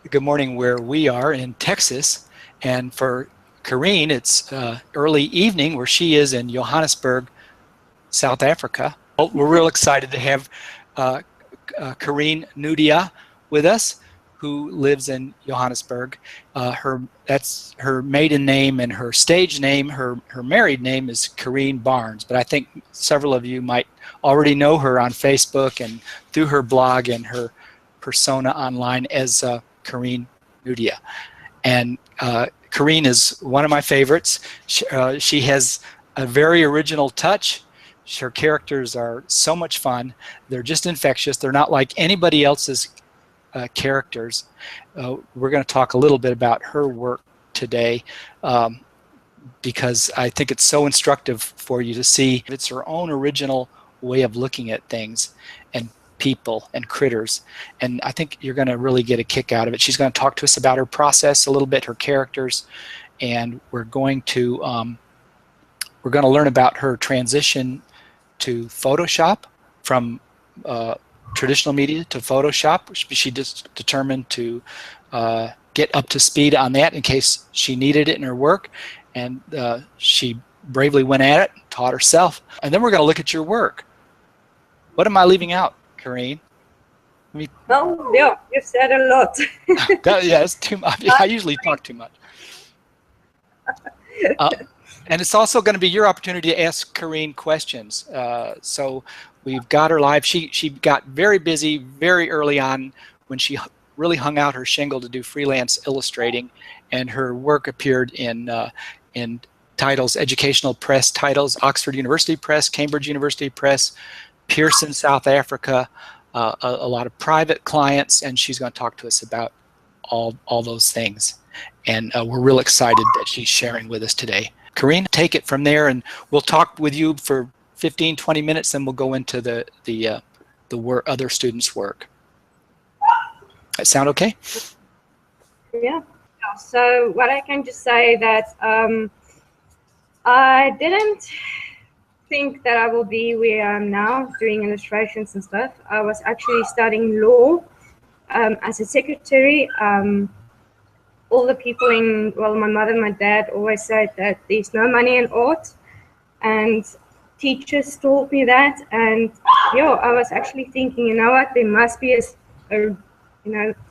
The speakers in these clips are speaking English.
good morning where we are in Texas. And for Karien, it's early evening where she is in Johannesburg, South Africa. Well, we're real excited to have uh, Karien Naude with us, who lives in Johannesburg. That's her maiden name, and her stage name, her married name is Karien Barnes. But I think several of you might already know her on Facebook and through her blog and her persona online as Karien Naude. And Karien is one of my favorites. She has a very original touch. Her characters are so much fun. They're just infectious. They're not like anybody else's characters. We're going to talk a little bit about her work today because I think it's so instructive for you to see it's her own original way of looking at things and people and critters, and I think you're going to really get a kick out of it. She's going to talk to us about her process a little bit, her characters, and we're going to learn about her transition to Photoshop from traditional media to Photoshop. She just determined to get up to speed on that in case she needed it in her work, and she bravely went at it, taught herself. And then we're going to look at your work. What am I leaving out, Karien? Well, yeah, you said a lot. Yeah, it's too much. I usually talk too much. And it's also going to be your opportunity to ask Karien questions. So we've got her live. She got very busy very early on when she really hung out her shingle to do freelance illustrating, and her work appeared in titles, educational press titles, Oxford University Press, Cambridge University Press, Pearson, South Africa, a lot of private clients, and she's going to talk to us about all those things. And we're real excited that she's sharing with us today. Karien, take it from there, and we'll talk with you for 15, 20 minutes, and we'll go into the other students' work. That sound okay? Yeah. So what I can just say that I didn't think that I will be where I am now, doing illustrations and stuff. I was actually studying law as a secretary. All the people my mother and my dad always said that there's no money in art, and teachers told me that. And I was actually thinking, you know what, there must be a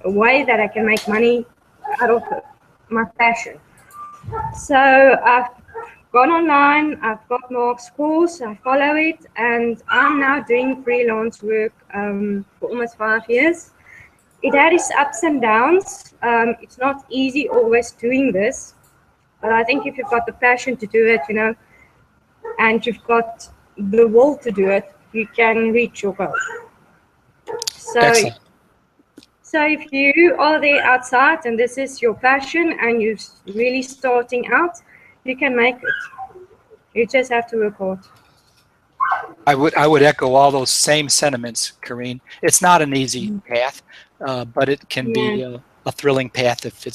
way that I can make money out of my passion. So I've gone online, I've got Mark's course, I follow it, and I'm now doing freelance work for almost 5 years. It had its ups and downs. It's not easy always doing this, but I think if you've got the passion to do it, and you've got the will to do it, you can reach your goal. So, excellent. So if you are there outside and this is your passion and you're really starting out, you can make it. You just have to work hard. I would echo all those same sentiments, Karien. It's not an easy path, but it can be a thrilling path if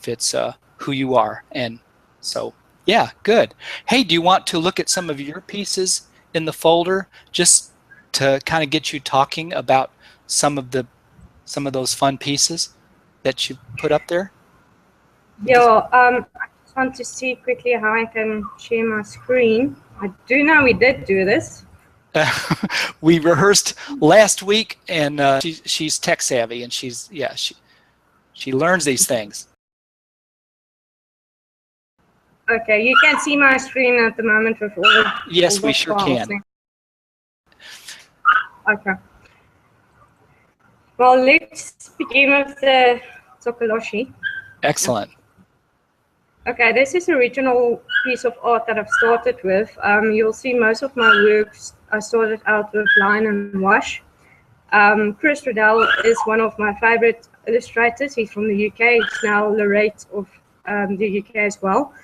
it's who you are. And so, yeah, good. Hey, do you want to look at some of your pieces in the folder just to kind of get you talking about some of those fun pieces that you put up there? Yeah, I just want to see quickly how I can share my screen. I do know we did do this. We rehearsed last week, and she's tech savvy, and she learns these things. Okay, you can see my screen at the moment with all the Yes, we sure can. Okay. Well, let's begin with the Tokoloshi. Excellent. Okay, this is an original piece of art that I've started with. You'll see most of my works, I started out with line and wash. Chris Riddell is one of my favorite illustrators. He's from the UK. He's now laureate of the UK as well.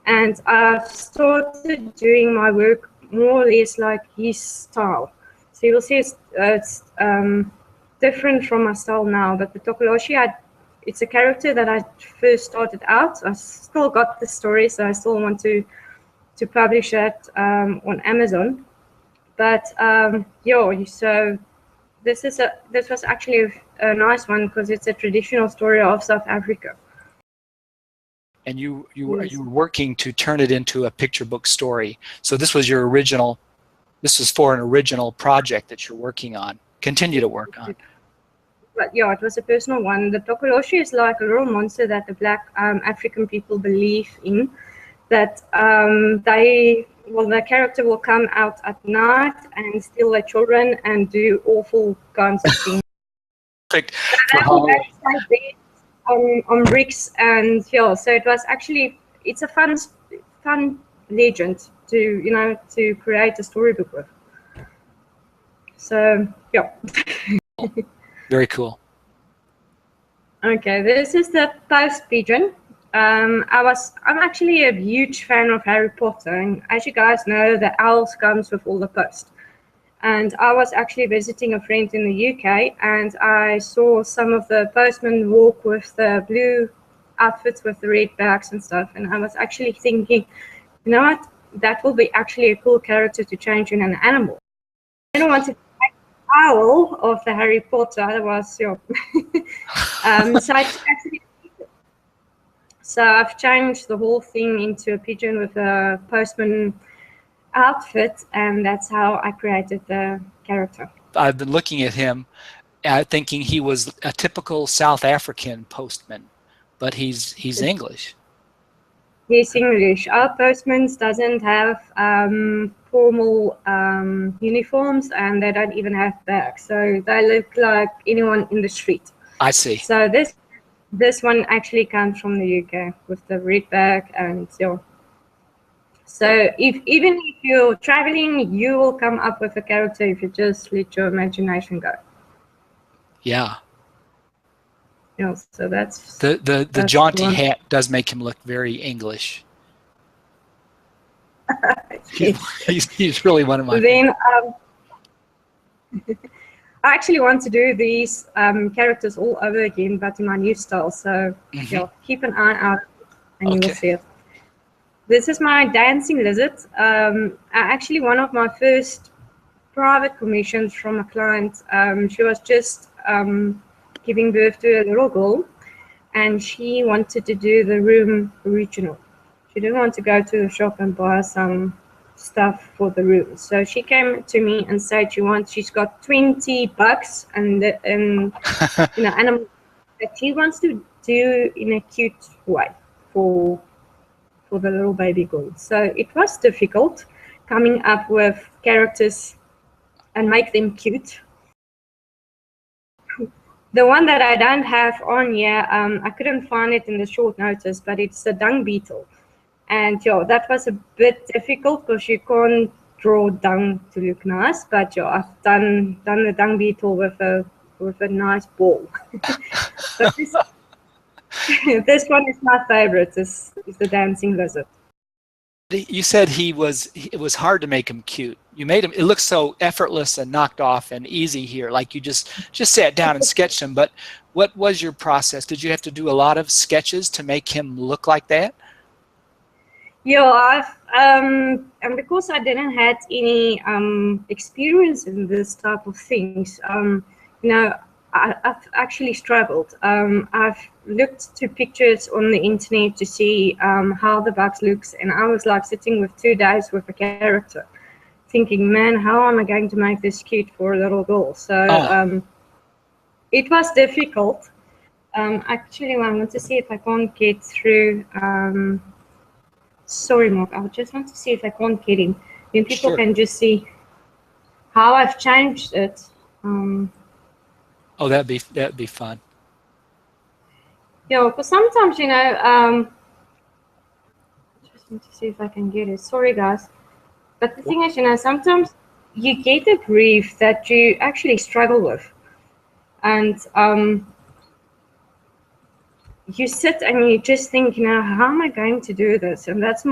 And I've started doing my work more or less like his style. So you'll see it's different from my style now, but the Tokoloshi, it's a character that I first started out. I still got the story, so I still want to publish it on Amazon. But so this was actually a nice one because it's a traditional story of South Africa. And you Yes. were working to turn it into a picture book story. So this was your original. This was for an original project that you're working on. Continue to work on. But yeah, it was a personal one. The Tokoloshi is like a little monster that the Black African people believe in. That the character will come out at night and steal their children and do awful kinds of things. Perfect. On bricks, and yeah, so it was actually, it's a fun legend to create a storybook with. So yeah. Very cool. Okay, this is the post pigeon. I'm actually a huge fan of Harry Potter, and as you guys know, the owls comes with all the post. And I was actually visiting a friend in the UK, and I saw some of the postmen walk with the blue outfits with the red bags and stuff. And I was actually thinking, you know what? That will be actually a cool character to change in an animal. I don't want to make an owl of the Harry Potter, otherwise, yeah. So I've changed the whole thing into a pigeon with a postman outfit, and that's how I created the character. I've been looking at him thinking he was a typical South African postman, but he's English. He's English. Our postman doesn't have formal uniforms, and they don't even have bags, so they look like anyone in the street. I see. So this one actually comes from the UK with the red bag, and so even if you're traveling, you will come up with a character if you just let your imagination go. Yeah. Yeah, so that's the jaunty hat does make him look very English. he's really one of my. Then I actually want to do these characters all over again, but in my new style. So yeah, keep an eye out, and you will see it. This is my dancing lizard. Actually, one of my first private commissions from a client. She was just giving birth to a little girl, and she wanted to do the room original. She didn't want to go to the shop and buy some stuff for the room. So she came to me and said she's got 20 bucks and animal that she wants to do in a cute way for the little baby girl. So it was difficult coming up with characters and make them cute. The one that I don't have on here, I couldn't find it in the short notice, but it's a dung beetle. And yeah, that was a bit difficult because you can't draw dung to look nice, but yeah, I've done the dung beetle with a nice ball. But this one is my favorite, is the dancing lizard. You said it was hard to make him cute. You made him, it looks so effortless and knocked off and easy here, like you just sat down and sketched him. But what was your process? Did you have to do a lot of sketches to make him look like that? Yeah, and because I didn't have any experience in this type of things, I've actually struggled. I've looked to pictures on the internet to see how the bugs looks, and I was like sitting with 2 days with a character, thinking, man, how am I going to make this cute for a little girl? So it was difficult. Actually, I want to see if I can't get through. Sorry, Mark, I just want to see if I can't get him. Then people can just see how I've changed it. Oh, that'd be fun. Yeah, because sometimes, just want to see if I can get it. Sorry, guys. But the thing is, sometimes you get a brief that you actually struggle with. And you sit and you just think, how am I going to do this? And that's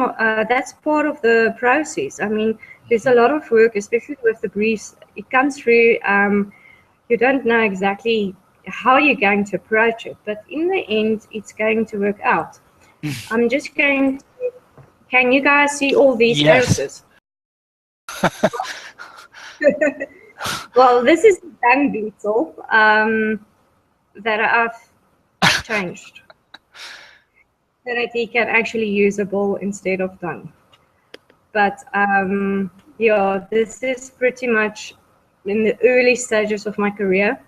part of the process. I mean, there's a lot of work, especially with the briefs. It comes through, you don't know exactly how you're going to approach it, but in the end, it's going to work out. I'm just going to, can you guys see all these characters? Well, this is the dung beetle that I've changed so that he can actually use a ball instead of dung. But yeah, this is pretty much in the early stages of my career,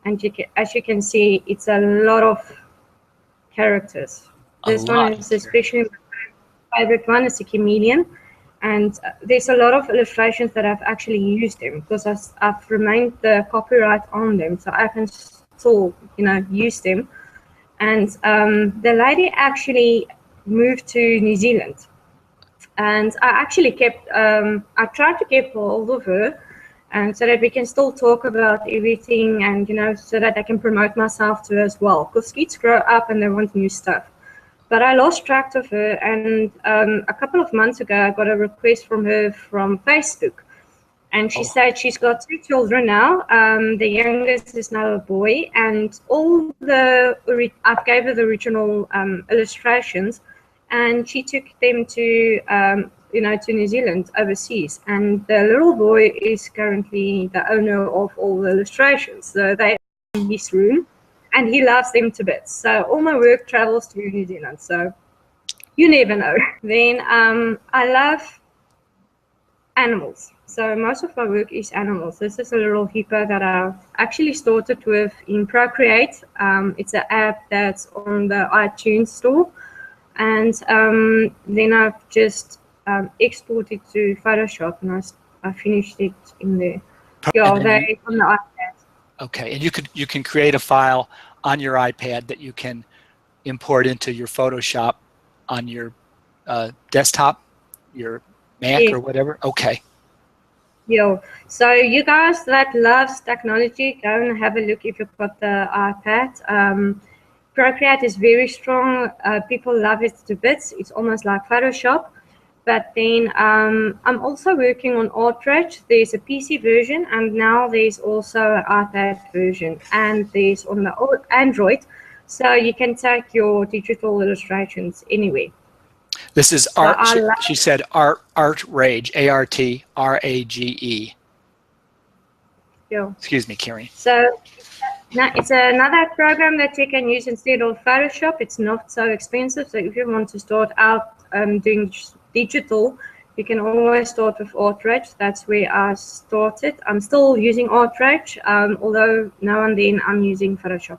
and as you can see, it's a lot of characters. A This one lot is here. especially my favorite one, is a chameleon, and there's a lot of illustrations that I've actually used them because I've remained the copyright on them, so I can still, use them. And the lady actually moved to New Zealand, and I actually I tried to get hold of her, and so that we can still talk about everything, and so that I can promote myself to her as well, because kids grow up and they want new stuff. But I lost track of her, and a couple of months ago I got a request from her from Facebook, and she said she's got 2 children now. The youngest is now a boy, and I gave her the original illustrations, and she took them to to New Zealand overseas. And the little boy is currently the owner of all the illustrations. So they in his room, and he loves them to bits. So all my work travels to New Zealand. So you never know. Then I love animals. So most of my work is animals. This is a little hippo that I've actually started with in Procreate. It's an app that's on the iTunes store. And then I've just exported to Photoshop, and I finished it in there. Yeah, they on the iPad. Okay, and you can create a file on your iPad that you can import into your Photoshop on your desktop, your Mac, Yes. or whatever. Okay. Yeah. So you guys that loves technology, go and have a look if you've got the iPad. Procreate is very strong. People love it to bits. It's almost like Photoshop. But then I'm also working on Artrage. There's a PC version, and now there's also an iPad version, and there's on the Android. So you can take your digital illustrations anywhere. This is So art. She said Artrage, ARTRAGE. Yeah. Excuse me, Karien. So now it's another program that you can use instead of Photoshop. It's not so expensive. So if you want to start out doing digital, you can always start with Artrage. That's where I started. I'm still using Artrage, although now and then I'm using Photoshop.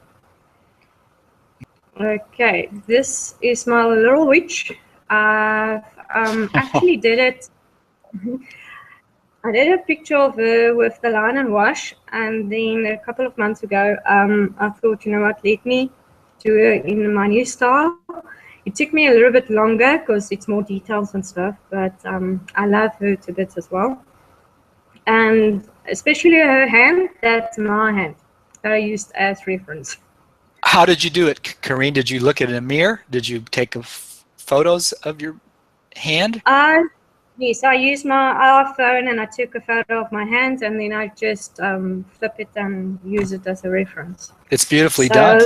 Okay, this is my little witch. I actually did it. I did a picture of her with the line and wash, and then a couple of months ago, I thought, you know what, let me do it in my new style. It took me a little bit longer because it's more details and stuff, but I love her to bits as well. And especially her hand, that's my hand that I used as reference. How did you do it, Karien? Did you look at a mirror? Did you take photos of your hand? Yes, I used my iPhone and I took a photo of my hand, and then I just flip it and use it as a reference. It's beautifully done.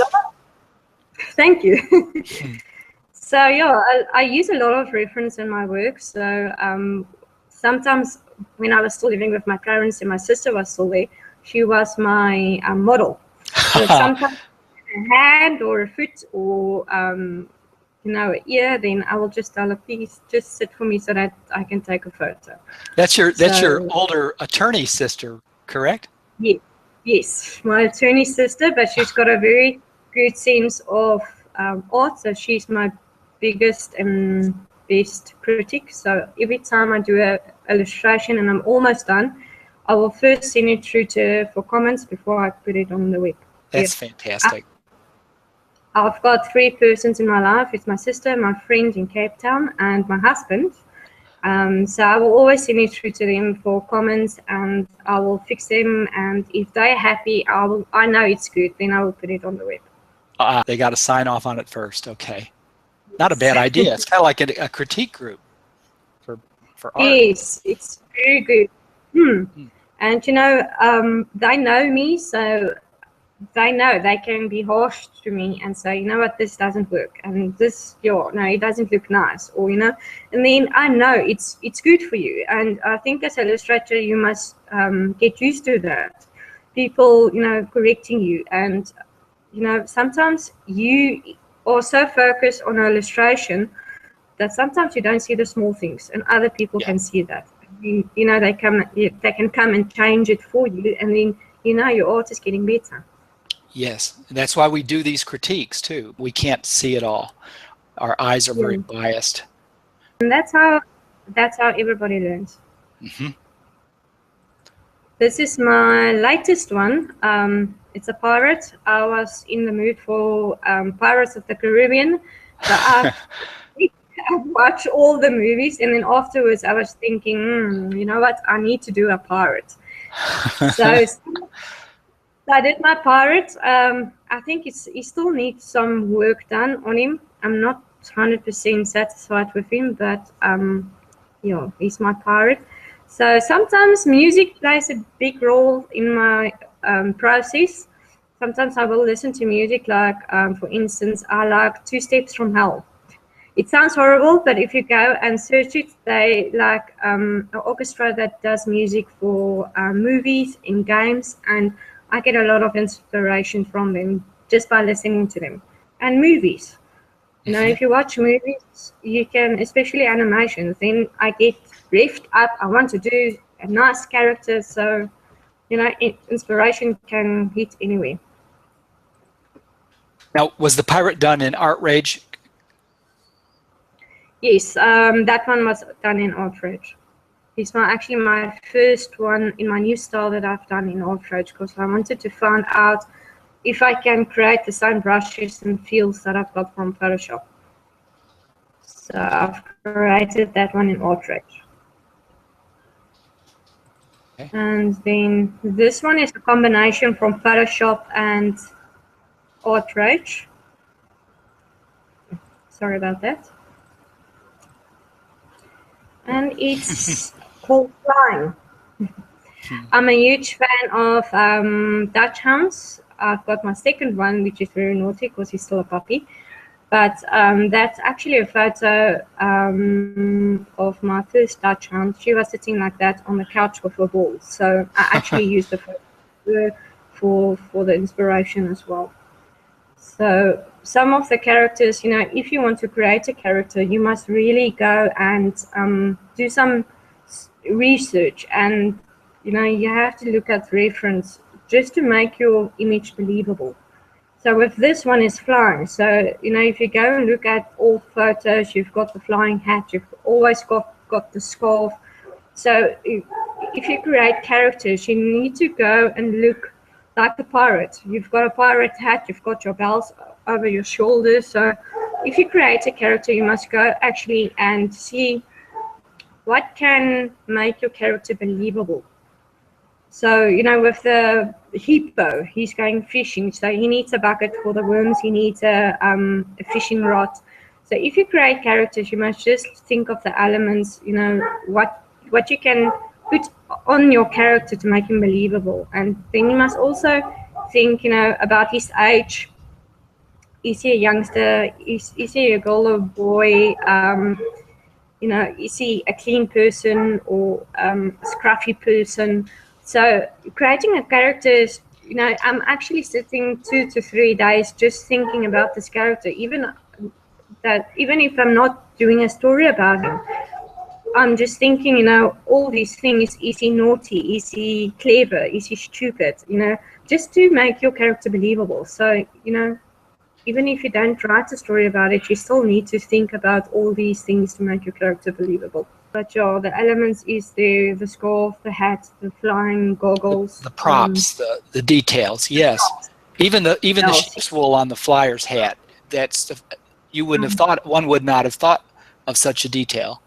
Thank you. So yeah, I use a lot of reference in my work. So sometimes when I was still living with my parents and my sister was still there, she was my model. So sometimes a hand or a foot or an ear, then I will just tell her, please just sit for me so that I can take a photo. That's your older attorney sister, correct? Yeah, yes, my attorney sister, but she's got a very good sense of art. So she's my biggest and best critic. So every time I do an illustration and I'm almost done, I will first send it through to her for comments before I put it on the web. That's fantastic. I've got 3 persons in my life. It's my sister, my friend in Cape Town, and my husband. So I will always send it through to them for comments, and I will fix them. And if they're happy, I know it's good. Then I will put it on the web. They got to sign off on it first. Okay, not a bad idea. It's kind of like a critique group for art. Yes, it's very good. And they know me, so they know they can be harsh to me and say, you know what, this doesn't work, and this, no, it doesn't look nice, or and then I know it's good for you. And I think as an illustrator, you must get used to that. People, correcting you, and sometimes you are so focused on illustration that sometimes you don't see the small things, and other people Yeah. can see that. They can come and change it for you, and then your art is getting better. Yes, and that's why we do these critiques too. We can't see it all. Our eyes are very Yeah. biased. And that's how everybody learns. Hmm. This is my latest one. It's a pirate. I was in the mood for Pirates of the Caribbean, so I've watched all the movies, and then afterwards I was thinking, you know what, I need to do a pirate. So I did my pirate. I think he still needs some work done on him. I'm not 100% satisfied with him, but yeah, he's my pirate. So sometimes music plays a big role in my process. Sometimes I will listen to music, like for instance, I like Two Steps from Hell. It sounds horrible, but if you go and search it, they like an orchestra that does music for movies and games, and I get a lot of inspiration from them just by listening to them. And movies. If you watch movies, you can, especially animations, then I get revved up. I want to do a nice character, so inspiration can hit anywhere. Now, was the pirate done in Art Rage? Yes, that one was done in Outrage. It's actually my first one in my new style that I've done in Outrage, because I wanted to find out if I can create the same brushes and feels that I've got from Photoshop. So I've created that one in Outrage. Okay. And then this one is a combination from Photoshop and Outrage. Sorry about that. And it's called Flying. I'm a huge fan of Dutch hounds. I've got my second one, which is very naughty because he's still a puppy. But that's actually a photo of my first Dutch hound. She was sitting like that on the couch with a ball. So I actually used the photo for the inspiration as well. So some of the characters, if you want to create a character, you must really go and do some research, and you have to look at reference just to make your image believable. So with this one is flying. So if you go and look at all photos, you've got the flying hat, you've always got the scarf. So if you create characters, you need to go and look like a pirate. You've got a pirate hat, you've got your bells over your shoulders. So if you create a character, you must go actually and see what can make your character believable. So, with the hippo, he's going fishing. So he needs a bucket for the worms. He needs a fishing rod. So if you create characters, you must just think of the elements, what you can put on your character to make him believable. And then you must also think, about his age. Is he a youngster? Is he a girl or boy? Is he a clean person or a scruffy person? So creating a character is, I'm actually sitting 2 to 3 days just thinking about this character, even if I'm not doing a story about him. I'm just thinking, all these things. Is he naughty? Is he clever? Is he stupid? Just to make your character believable. So, even if you don't write a story about it, you still need to think about all these things to make your character believable. But yeah, the elements is there: the scarf, the hat, the flying goggles, The props, the details. Yes, even the sheep's wool on the flyer's hat. You wouldn't have thought. One would not have thought of such a detail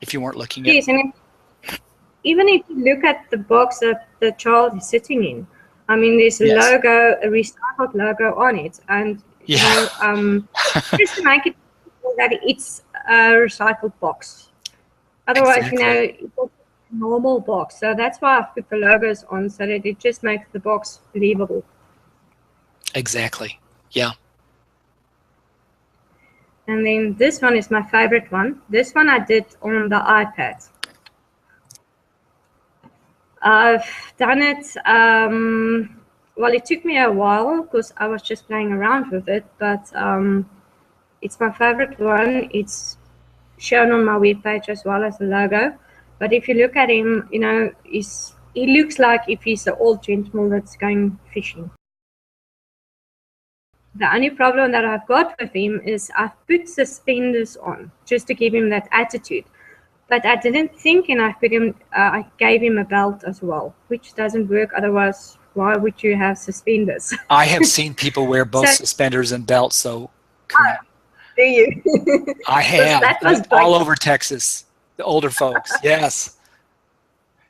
if you weren't looking at. Yes, and even if you look at the box that the child is sitting in, I mean, there's a logo, a recycled logo on it, and just to make it that it's a recycled box. Otherwise, it's a normal box. So that's why I've put the logos on, so that it just makes the box believable. Exactly. Yeah. And then this one is my favorite one. This one I did on the iPad. I've done it, well, it took me a while because I was just playing around with it, but it's my favorite one. It's shown on my webpage as well as the logo. But if you look at him, you know, he looks like if he's an old gentleman that's going fishing. The only problem that I've got with him is I've put suspenders on just to give him that attitude. But I didn't think, and I gave him a belt as well, which doesn't work. Otherwise, why would you have suspenders? I have seen people wear both So, suspenders and belts, so Karien, do you? I have. That was All like, over Texas, the older folks. Yes.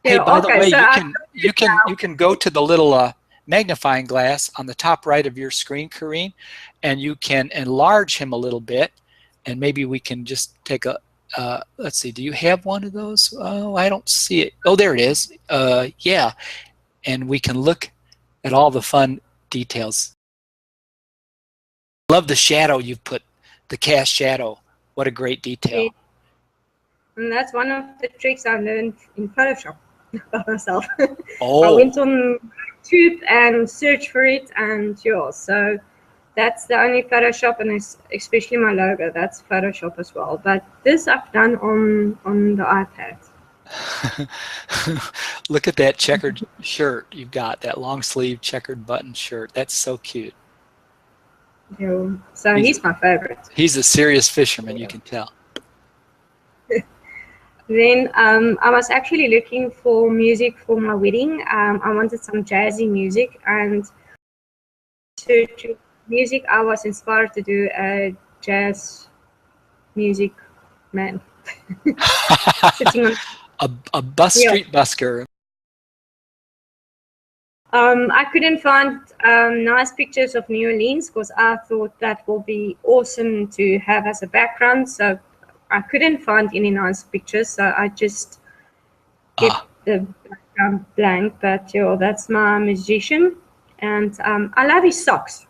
Hey, yeah, by the okay. way, So you can go to the little magnifying glass on the top right of your screen, Karien, and you can enlarge him a little bit, and maybe we can just take a let's see. Do you have one of those? Oh, I don't see it. Oh, there it is. Yeah, and we can look at all the fun details. Love the shadow you've put, the cast shadow. What a great detail. and that's one of the tricks I learned in Photoshop by myself. I Oh, went on YouTube and searched for it, and yeah, so that's the only Photoshop, and it's especially my logo. That's Photoshop as well. But this I've done on the iPad. look at that checkered shirt you've got, that long sleeve checkered button shirt. That's so cute. Yeah. So he's my favorite. He's a serious fisherman, you can tell. Then I was actually looking for music for my wedding. I wanted some jazzy music, and to music, I was inspired to do a jazz music man sitting on. a bus Yeah. street busker. I couldn't find nice pictures of New Orleans because I thought that will be awesome to have as a background. So I couldn't find any nice pictures. So I just kept the background blank. But yeah, that's my musician, and I love his socks.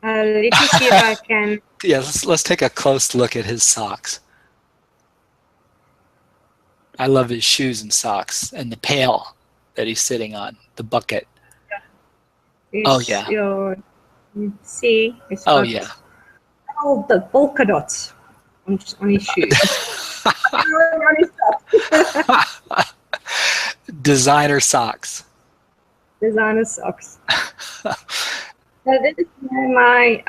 Let me see if I can. Yeah, let's take a close look at his socks. I love his shoes and socks and the pail that he's sitting on, the bucket. Oh yeah. See, it's Oh got yeah. all the polka dots on his shoes. On his socks. Designer socks. Designer socks. So this is my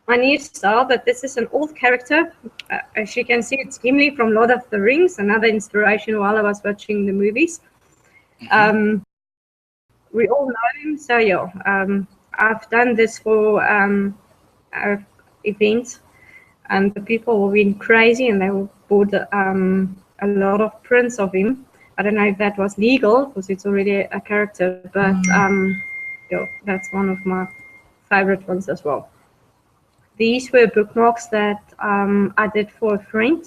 new style, but this is an old character. As you can see, it's Gimli from Lord of the Rings, another inspiration while I was watching the movies. Mm-hmm. We all know him, so yeah. I've done this for our event, and the people were being crazy, and they bought a lot of prints of him. I don't know if that was legal because it's already a character, but yeah, that's one of my favorite ones as well. These were bookmarks that I did for a friend.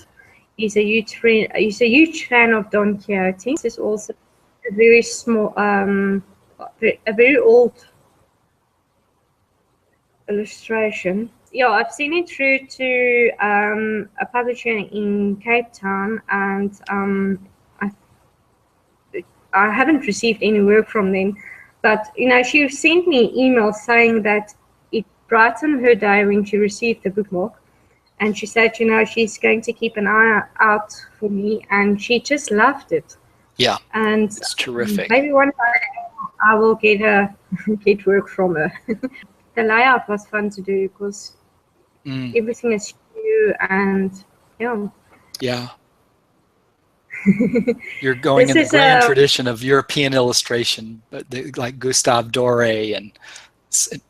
He's a huge friend. He's a huge fan of Don Quixote. This is also a very small, a very old illustration. Yeah, I've seen it through to a publisher in Cape Town, and I haven't received any work from them. But you know, she sent me emails saying that it brightened her day when she received the bookmark, and she said, you know, she's going to keep an eye out for me, and she just loved it. Yeah, and it's terrific. Maybe one day I will get work from her. The layout was fun to do because everything is new and yeah. Yeah. You're going in the grand tradition of European illustration, but like Gustave Doré and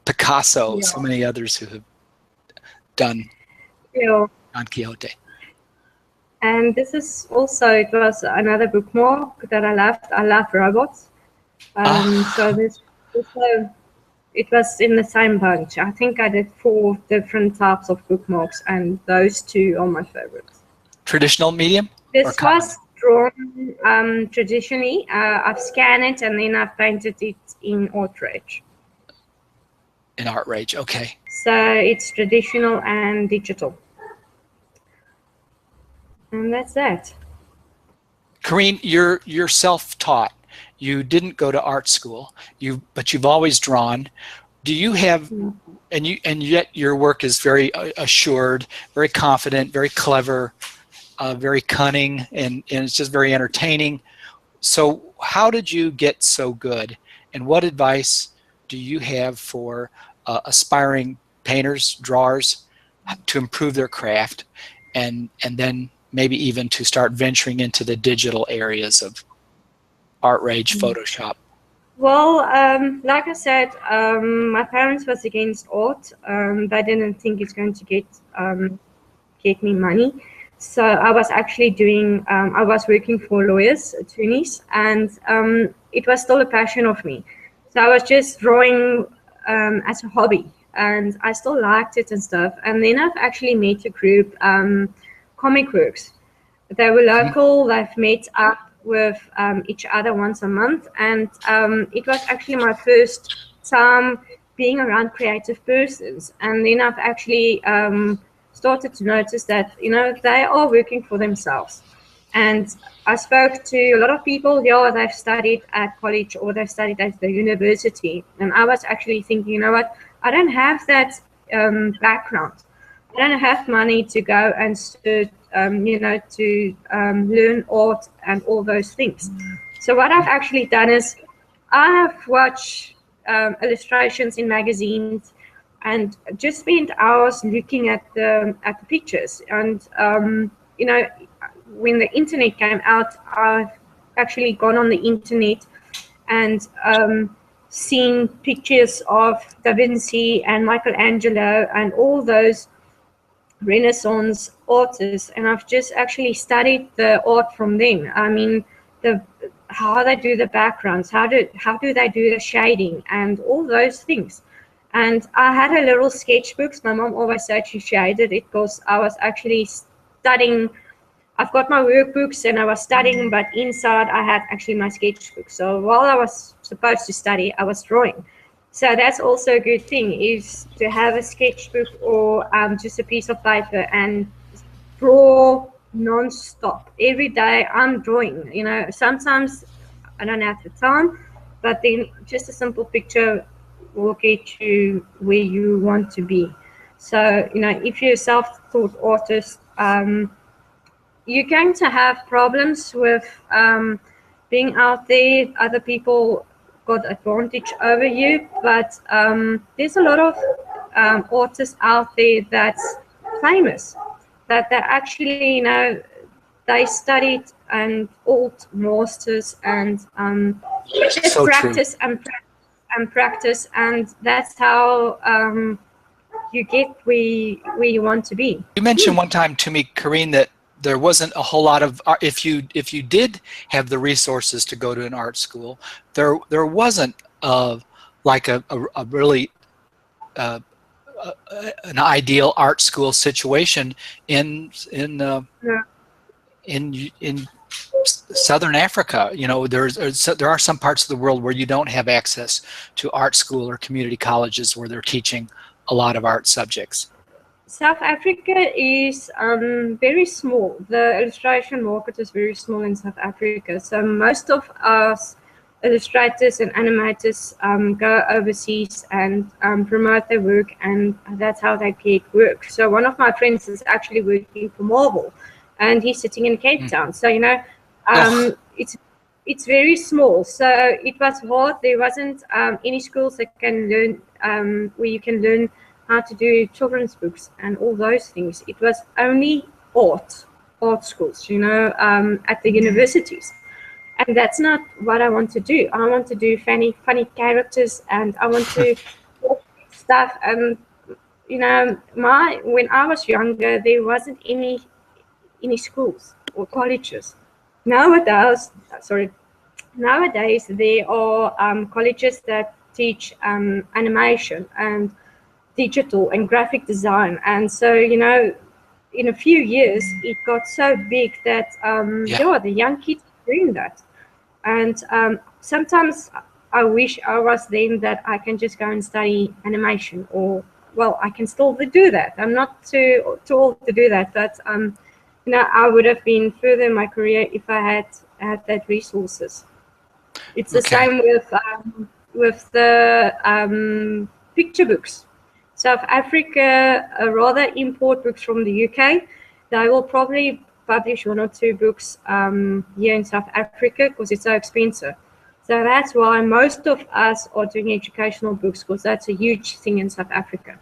Picasso, so many others who have done Don Quixote. And this is also, it was another bookmark that I loved. I love robots. So this also, it was in the same bunch. I think I did 4 different types of bookmarks, and those 2 are my favorites. Traditional medium? This was drawn traditionally. I've scanned it and then I've painted it in Art Rage. in Art Rage. Okay. So it's traditional and digital. And that's that. Karien, you're self-taught. You didn't go to art school. But you've always drawn. Do you have, and yet your work is very assured, very confident, very clever, very cunning, and it's just very entertaining. So how did you get so good? And what advice do you have for aspiring painters, drawers, to improve their craft, and then maybe even to start venturing into the digital areas of Art Rage, Photoshop? Well, like I said, my parents was against art. They didn't think it's going to get me money. So I was actually doing, I was working for lawyers, attorneys, and it was still a passion of me. So I was just drawing as a hobby, and I still liked it and stuff. And then I've actually met a group, Comic Works. They were local. They've met up with each other once a month, and it was actually my first time being around creative persons. And then I've actually started to notice that, you know, they are working for themselves. And I spoke to a lot of people, yeah, they've studied at college or they've studied at the university. And I was actually thinking, you know what, I don't have that background. I don't have money to go and you know, to learn art and all those things. So what I've actually done is I have watched illustrations in magazines and just spent hours looking at the pictures. And you know, when the internet came out, I've actually gone on the internet and seen pictures of Da Vinci and Michelangelo and all those Renaissance artists, and I've just actually studied the art from them. I mean, how they do the backgrounds, how do they do the shading and all those things. And I had a little sketchbooks. My mom always said she shaded it because I was actually studying. I've got my workbooks and I was studying, but inside I had actually my sketchbook. So while I was supposed to study, I was drawing. So that's also a good thing, is to have a sketchbook or just a piece of paper and draw non-stop. Every day I'm drawing. You know, sometimes I don't have the time, but then just a simple picture will get you where you want to be. So, you know, if you're a self-taught artist, you're going to have problems with being out there. Other people got advantage over you, but there's a lot of artists out there that's famous, that they actually, you know, they studied and old masters and just So practice true. and practice, and that's how you get where you want to be. You mentioned one time to me, Karien, that there wasn't a whole lot of if you did have the resources to go to an art school, there wasn't like a really an ideal art school situation in Yeah. in Southern Africa. You know, there are some parts of the world where you don't have access to art school or community colleges where they're teaching a lot of art subjects. South Africa is very small. The illustration market is very small in South Africa. So most of us illustrators and animators go overseas and promote their work, and that's how they get work. So one of my friends is actually working for Marvel, and he's sitting in Cape Town. So, you know, it's very small. So it was hard. There wasn't any schools that can learn where you can learn how to do children's books and all those things. It was only art schools, you know, at the universities. And that's not what I want to do. I want to do funny characters, and I want to stuff. And you know, when I was younger, there wasn't any schools or colleges. Nowadays, there are colleges that teach animation and digital and graphic design. And so, you know, in a few years, it got so big that Yeah. the young kids are doing that. And sometimes I wish I was then that I can just go and study animation, or well, I can still do that. I'm not too old to do that, but I would have been further in my career if I had that resources. It's the Okay. same with the picture books. South Africa rather import books from the UK. They will probably publish 1 or 2 books here in South Africa because it's so expensive. So that's why most of us are doing educational books, because that's a huge thing in South Africa.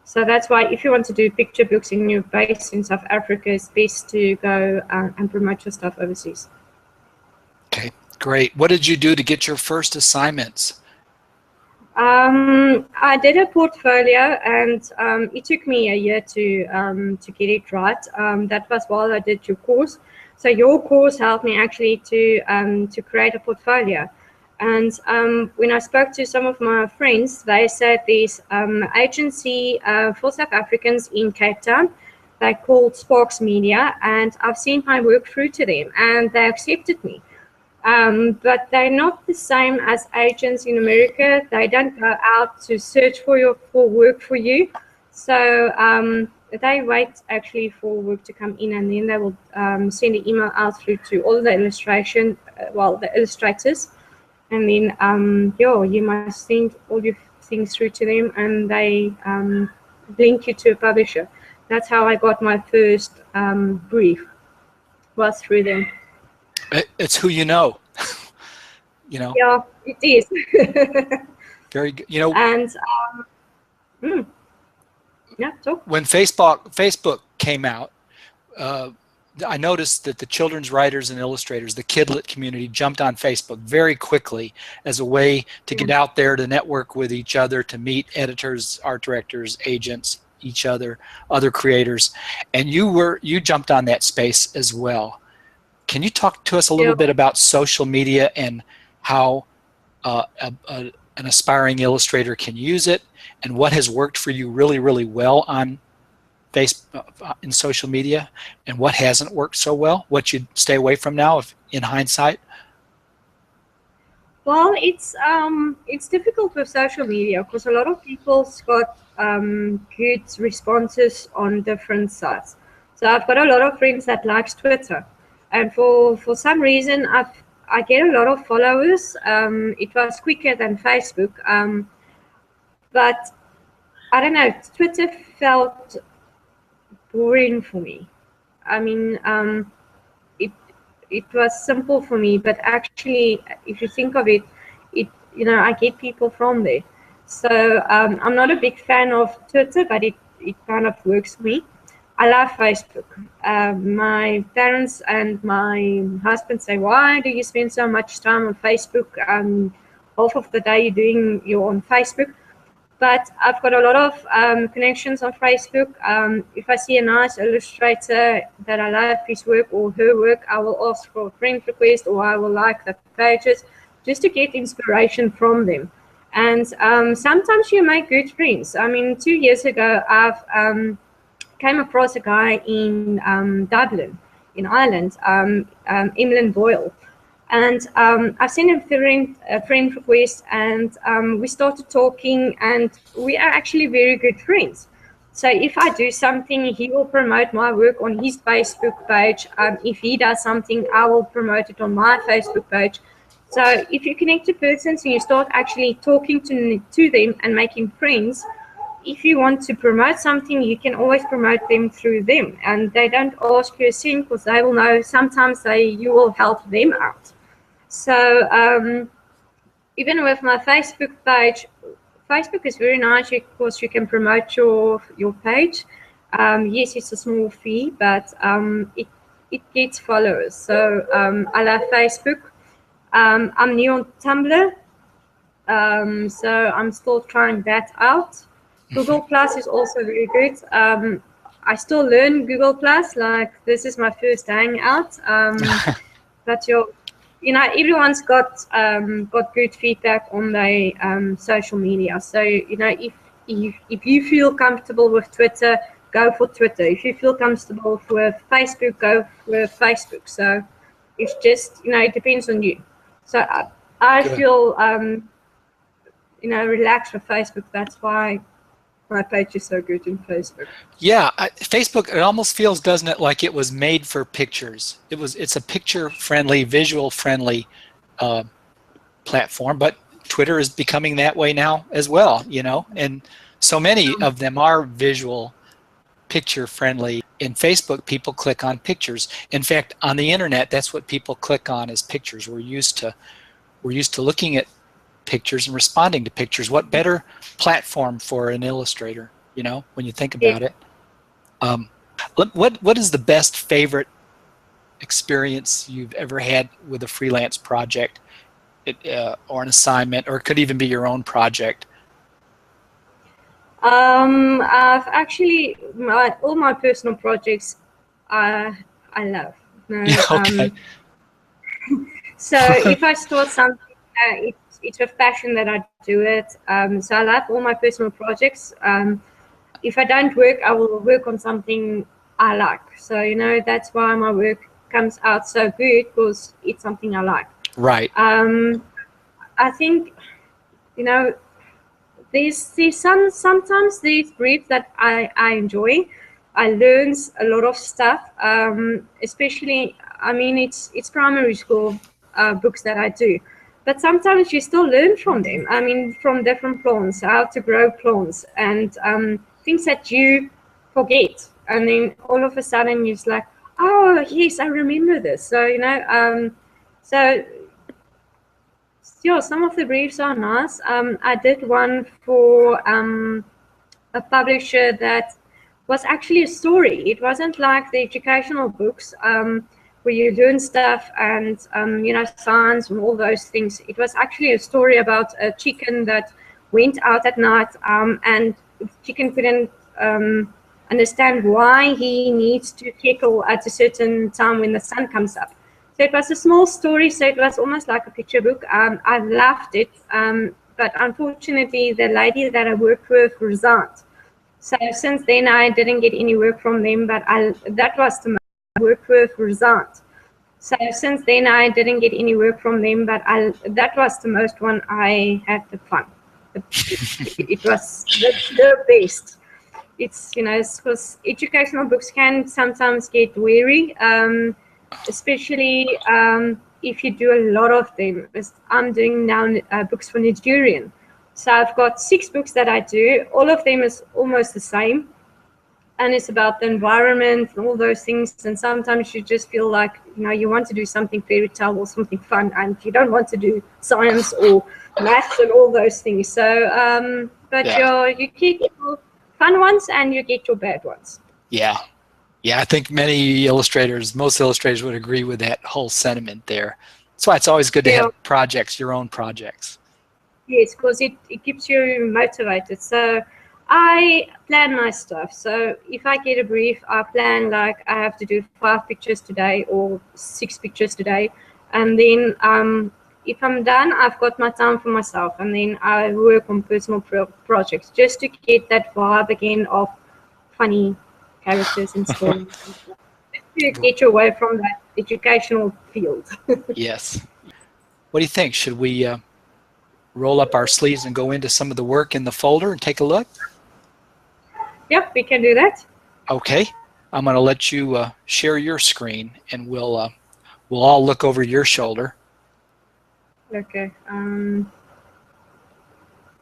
So that's why if you want to do picture books and you're based in South Africa, it's best to go and promote your stuff overseas. Okay, great. What did you do to get your first assignments? I did a portfolio, and it took me a year to get it right. That was while I did your course. So your course helped me actually to create a portfolio. And when I spoke to some of my friends, they said there's agency for South Africans in Cape Town. They called Sparks Media, and I've sent my work through to them, and they accepted me. But they're not the same as agents in America. They don't go out to search for work for you. So they wait actually for work to come in, and then they will send an email out through to all the the illustrators, and then you must send all your things through to them, and they link you to a publisher. That's how I got my first brief, was through them. It's who you know. Yeah, it is. Very good. And yeah, talk. When Facebook came out, I noticed that the children's writers and illustrators, the kidlit community, jumped on Facebook very quickly as a way to get out there, to network with each other, to meet editors, art directors, agents, each other, other creators, and you jumped on that space as well. Can you talk to us a little bit about social media and how an aspiring illustrator can use it, and what has worked for you really, really well on Facebook, in social media, and what hasn't worked so well, what you'd stay away from now if in hindsight? Well, it's difficult with social media because a lot of people's got good responses on different sites. So I've got a lot of friends that likes Twitter, and for some reason I get a lot of followers. It was quicker than Facebook, but I don't know, Twitter felt boring for me. I mean, it was simple for me, but actually, if you think of it, I get people from there. So I'm not a big fan of Twitter, but it kind of works for me. I love Facebook. My parents and my husband say, "Why do you spend so much time on Facebook? Half of the day you're on Facebook." But I've got a lot of connections on Facebook. If I see a nice illustrator that I love his work or her work, I will ask for a friend request, or I will like the pages just to get inspiration from them. And sometimes you make good friends. I mean, 2 years ago, I've came across a guy in Dublin, in Ireland, Emlyn Boyle. And I sent him a friend request, and we started talking, and we are actually very good friends. So if I do something, he will promote my work on his Facebook page. If he does something, I will promote it on my Facebook page. So if you connect to persons and you start actually talking to them and making friends, if you want to promote something, you can always promote them through them. And they don't ask you a cent because they will know sometimes you will help them out. So even with my Facebook page, Facebook is very nice because you can promote your page. Yes, it's a small fee, but it gets followers. So I love Facebook. I'm new on Tumblr, so I'm still trying that out. Google Plus is also very good. I still learn Google Plus, like this is my first hangout. But everyone's got good feedback on their social media. So if you feel comfortable with Twitter, go for Twitter. If you feel comfortable with Facebook, go with Facebook. So it's just it depends on you. So I Good. feel, relaxed with Facebook. That's why my page is so good in Facebook. Yeah, Facebook, it almost feels, doesn't it, like it was made for pictures. It's a picture-friendly, visual-friendly uh, platform, but Twitter is becoming that way now as well, and so many of them are visual, picture-friendly. In Facebook, people click on pictures. In fact, on the internet, that's what people click on, is pictures. We're used to looking at pictures and responding to pictures. What better platform for an illustrator, when you think Yeah. about it? Um, what is the best favorite experience you've ever had with a freelance project, or an assignment, or it could even be your own project? I've actually all my personal projects, I love. Yeah, No, okay. so if I start something, it's with passion that I do it. So I love all my personal projects. If I don't work, I will work on something I like. So that's why my work comes out so good, because it's something I like. Right. I think you know there's sometimes these briefs that I enjoy. I learn a lot of stuff, especially, I mean, it's primary school books that I do, but sometimes you still learn from them. I mean, from different plants, how to grow plants, and things that you forget, and then all of a sudden you're just like, oh yes, I remember this. So so yeah, some of the briefs are nice. I did one for a publisher that was actually a story. It wasn't like the educational books where you learn stuff and science and all those things. It was actually a story about a chicken that went out at night, and the chicken couldn't understand why he needs to cackle at a certain time when the sun comes up. So it was a small story, so it was almost like a picture book. I loved it, but unfortunately, the lady that I worked with resigned. So since then, I didn't get any work from them, but that was the most I worked with resigned. So since then, I didn't get any work from them, but that was the most one I had the fun. It was the best. It's because educational books can sometimes get weary, especially if you do a lot of them. I'm doing now books for Nigerian. So I've got 6 books that I do. All of them is almost the same. And it's about the environment and all those things. And sometimes you just feel like, you want to do something fairy tale or something fun, and you don't want to do science or maths and all those things. So, but Yeah. you get your fun ones and you get your bad ones. Yeah. Yeah, I think most illustrators would agree with that whole sentiment there. That's why it's always good to Yeah. have projects, your own projects. Yes, because it keeps you motivated. So I plan my stuff. So if I get a brief, I plan like I have to do 5 pictures today or 6 pictures today. And then if I'm done, I've got my time for myself. And then I work on personal projects just to get that vibe again of funny characters and stories and stuff. To get you away from that educational field. Yes. What do you think? Should we roll up our sleeves and go into some of the work in the folder and take a look? Yep, we can do that. Okay. I'm going to let you share your screen, and we'll all look over your shoulder. Okay.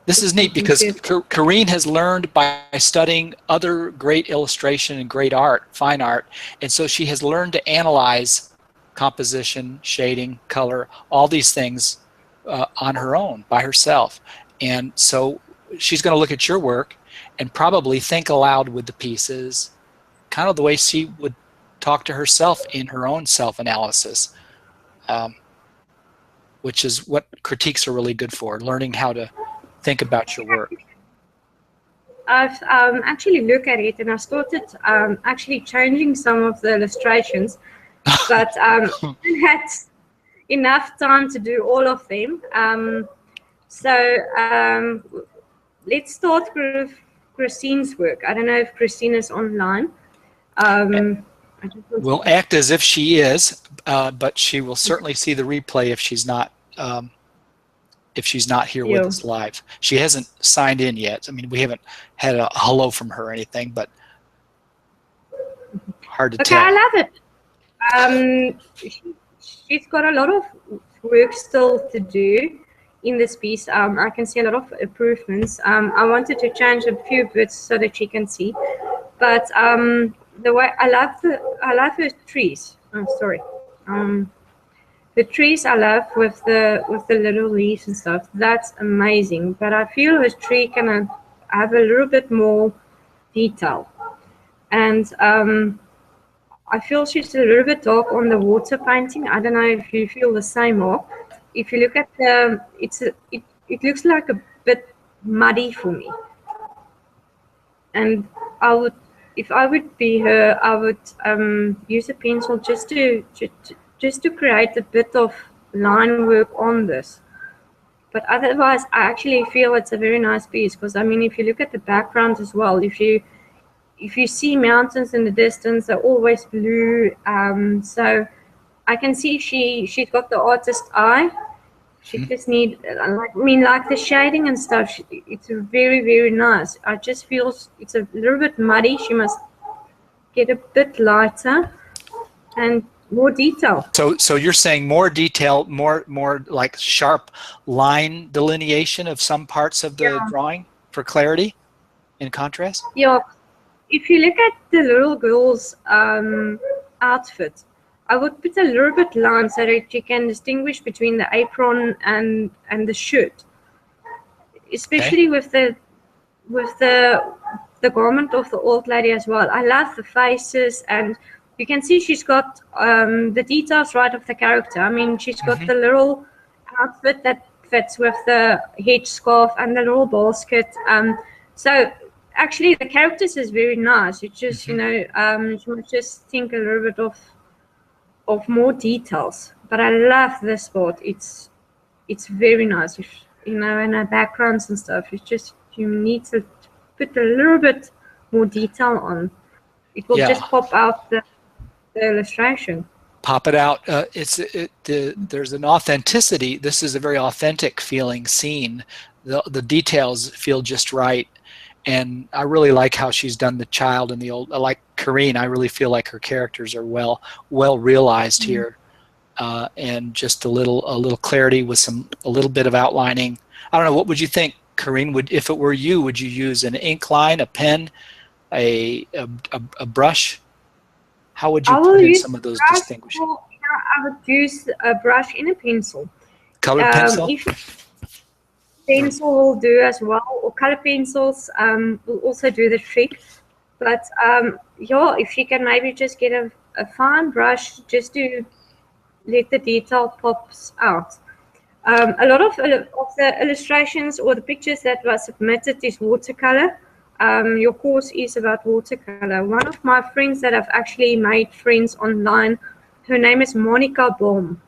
This is neat because Karien has learned by studying other great illustration and great art, fine art, and so she has learned to analyze composition, shading, color, all these things on her own, by herself. And so she's going to look at your work and probably think aloud with the pieces, kind of the way she would talk to herself in her own self-analysis, which is what critiques are really good for, learning how to think about your work. I've actually looked at it, and I started actually changing some of the illustrations, but I had enough time to do all of them. So let's start with Christine's work. I don't know if Christine is online. We'll act as if she is, but she will certainly see the replay if she's not. if she's not here with Yeah. us live. She hasn't signed in yet. I mean, we haven't had a hello from her or anything, but hard to Okay, tell. I love it. She's got a lot of work still to do in this piece. I can see a lot of improvements. I wanted to change a few bits so that she can see, but the way I love her trees. Oh, sorry. The trees I love with the little leaves and stuff. That's amazing. But I feel this tree can have a little bit more detail, and I feel she's a little bit dark on the water painting. I don't know if you feel the same, or if you look at the, it looks like a bit muddy for me. And I would, if I would be her, I would use a pencil just to create a bit of line work on this. But otherwise, I actually feel it's a very nice piece, because I mean, if you look at the background as well, if you see mountains in the distance, they're always blue. So I can see she's got the artist eye. She just need, like the shading and stuff. It's very, very nice. I just feel it's a little bit muddy. She must get a bit lighter and more detail. So you're saying more detail, more like sharp line delineation of some parts of the drawing for clarity in contrast? Yeah. If you look at the little girl's outfit, I would put a little bit line so that you can distinguish between the apron and the shirt, especially with the garment of the old lady as well. I love the faces, and you can see she's got the details right of the character. I mean, she's got the little outfit that fits with the headscarf and the little basket. So actually, the characters is very nice. It's just you must just think a little bit of more details. But I love this part. It's very nice. And the backgrounds and stuff. It's just you need to put a little bit more detail on. It will just pop out the illustration. Pop it out. There's an authenticity. This is a very authentic feeling scene. The details feel just right. And I really like how she's done the child and the old. Like Karien, I really feel like her characters are well realized here, and just a little clarity with a little bit of outlining. I don't know. What would you think, Karien? If it were you, would you use an ink line, a pen, a brush? How would you put in some of those distinguishing? I would use a brush and a pencil. Colored pencil? Pencil will do as well, or color pencils will also do the trick. But if you can maybe just get a fine brush just to let the detail pops out. A lot of the illustrations or the pictures that were submitted is watercolor. Your course is about watercolor. One of my friends that I've actually made friends online, her name is Monica Baum.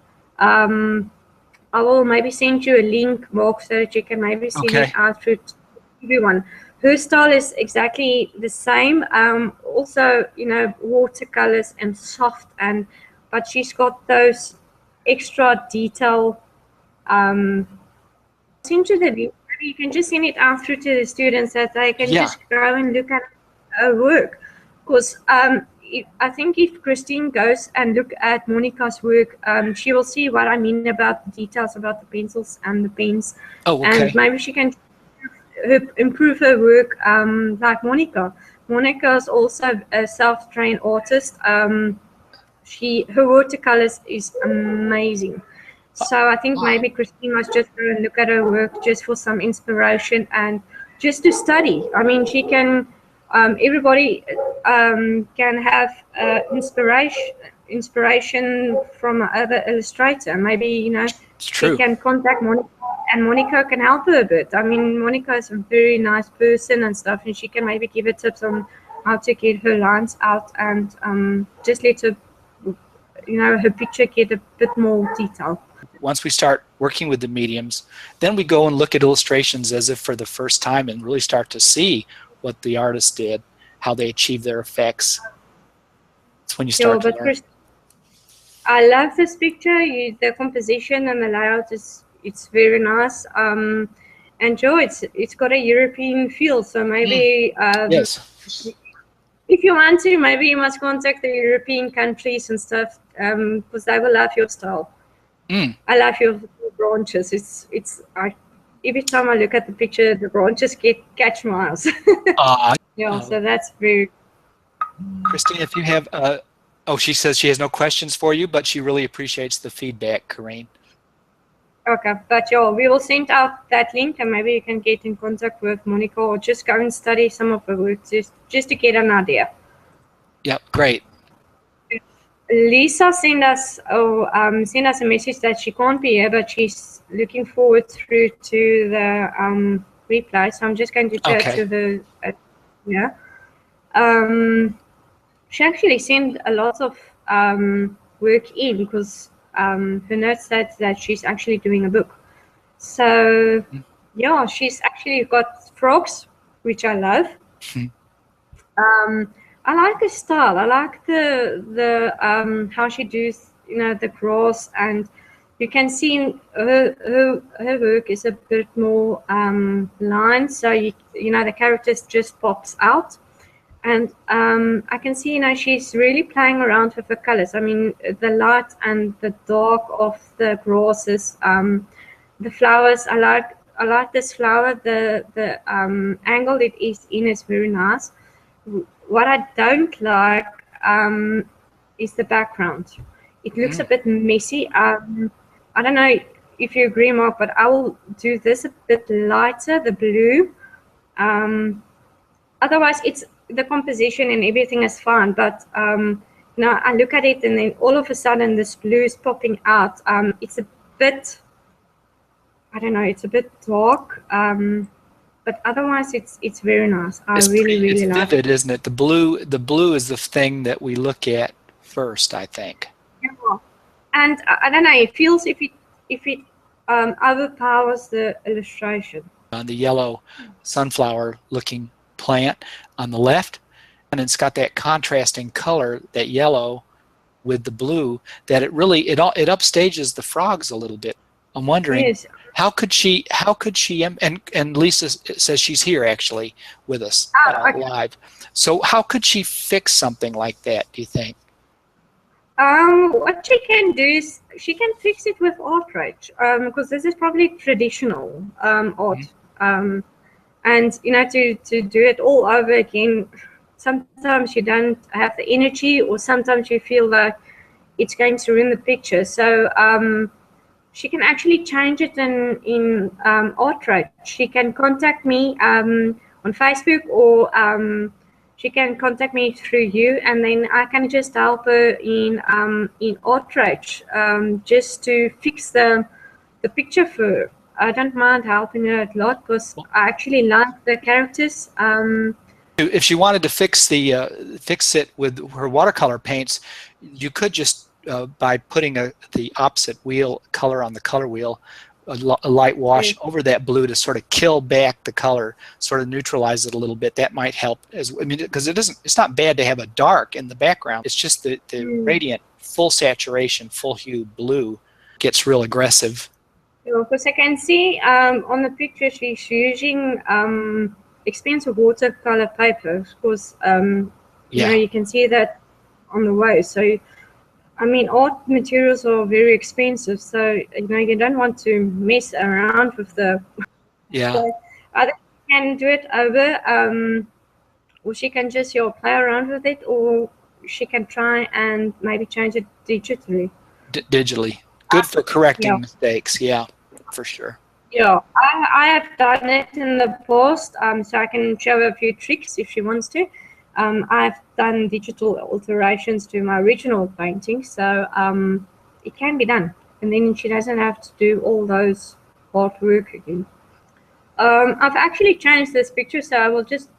I will maybe send you a link, Mark, so that you can maybe see it out through everyone. Her style is exactly the same. Also, watercolors and soft, but she's got those extra detail. Send you the link. You can just send it out through to the students that they can just go and look at her work. Because I think if Christine goes and look at Monica's work, she will see what I mean about the details about the pencils and the pens. Oh, okay. And maybe she can improve her work like Monica. Monica is also a self-trained artist. Her watercolors is amazing. So I think maybe Christine must just go and look at her work just for some inspiration and just to study. I mean, she can. Everybody can have inspiration from another illustrator. Maybe she can contact Monica, and Monica can help her a bit. I mean, Monica is a very nice person and stuff, and she can maybe give her tips on how to get her lines out and just let her, her picture get a bit more detail. Once we start working with the mediums, then we go and look at illustrations as if for the first time and really start to see what the artist did, how they achieved their effects. It's when you start to learn. I love this picture. The composition and the layout is it's very nice. And Joe, it's got a European feel, so maybe Yes. if you want to, maybe you must contact the European countries and stuff, because they will love your style. I love your branches. Every time I look at the picture, the branches catch my eyes. Yeah, so that's very. Christine, if you have, oh, she says she has no questions for you, but she really appreciates the feedback, Karien. Okay, but yeah, we will send out that link, and maybe you can get in contact with Monica or just go and study some of her work just to get an idea. Yep, great. Lisa sent us a message that she can't be here, but she's looking forward through to the replay. So I'm just going to chat to her. Yeah. She actually sent a lot of work in because her note said that she's actually doing a book. So yeah, she's actually got frogs, which I love. I like her style. I like the how she does, the grass, and you can see her work is a bit more lined, so the characters just pops out. And I can see, she's really playing around with the colors. I mean, the light and the dark of the grasses, the flowers. I like this flower. The angle it is in is very nice. What I don't like is the background. It looks a bit messy. I don't know if you agree, Mark, but I will do this a bit lighter, the blue. Otherwise, it's the composition and everything is fine. But now I look at it, and then all of a sudden this blue is popping out. It's a bit, I don't know, it's a bit dark. But otherwise, it's very nice. I really like it. It's vivid, isn't it? The blue is the thing that we look at first, I think. Yeah. And I don't know. It feels if it overpowers the illustration. On the yellow sunflower-looking plant on the left, and it's got that contrasting color, that yellow with the blue, that it really it upstages the frogs a little bit. I'm wondering. Yes. How could she and Lisa says she's here actually with us live. So how could she fix something like that, do you think? What she can do is she can fix it with art rage, because this is probably traditional art. And to do it all over again, sometimes you don't have the energy, or sometimes you feel like it's going to ruin the picture. So she can actually change it in art rate. She can contact me on Facebook, or she can contact me through you, and then I can just help her in art rate, just to fix the picture for her. I don't mind helping her a lot because I actually like the characters. If she wanted to fix it with her watercolor paints, you could just by putting the opposite wheel color on the color wheel, a light wash over that blue to sort of kill back the color, sort of neutralize it a little bit. That might help because it's not bad to have a dark in the background. It's just the radiant, full saturation, full hue blue gets real aggressive. Because I can see on the picture she's using expensive watercolor paper, because you can see that on the way. So I mean, art materials are very expensive, so you don't want to mess around with the. Yeah. So either she can do it over, or she can just play around with it, or she can try and maybe change it digitally. Digitally, good for correcting mistakes. Yeah, for sure. Yeah, I have done it in the past, so I can show her a few tricks if she wants to. I've done digital alterations to my original painting, so it can be done, and then she doesn't have to do all those hard work again. I've actually changed this picture, so I will just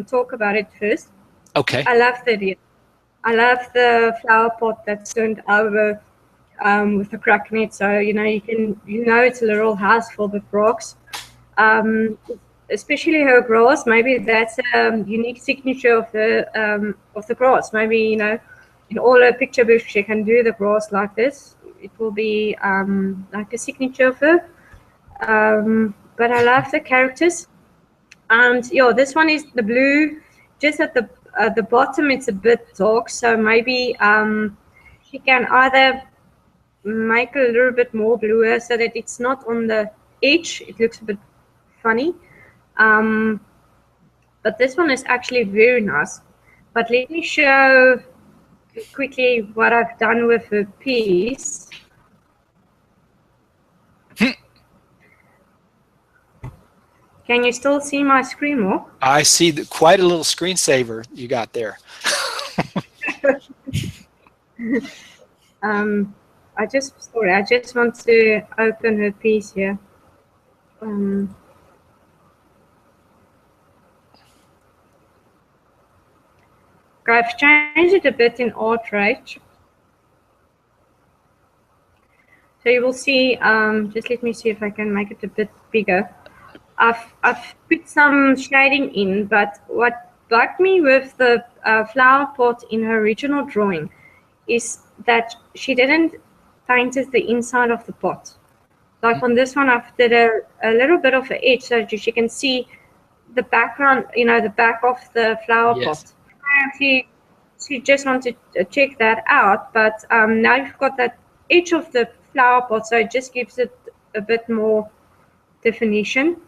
talk about it first. Okay. I love the flower pot that's turned over with the crack in it, so it's a literal house full with rocks. Especially her grass, maybe that's a unique signature of the grass. Maybe in all her picture books she can do the grass like this. It will be like a signature of her. But I love the characters. And yeah, this one is the blue. Just at the bottom, it's a bit dark, so maybe she can either make a little bit more bluer so that it's not on the edge. It looks a bit funny. But this one is actually very nice. But let me show quickly what I've done with the piece. Can you still see my screen more? I see quite a little screensaver you got there. I just want to open her piece here. I've changed it a bit in art rate. So you will see, just let me see if I can make it a bit bigger. I've put some shading in, but what bugged me with the flower pot in her original drawing is that she didn't paint the inside of the pot. Like on this one, I've did a little bit of an edge so that you can see the background, you know, the back of the flower pot. She just wanted to check that out, but now you've got that edge of the flower pot, so it just gives it a bit more definition.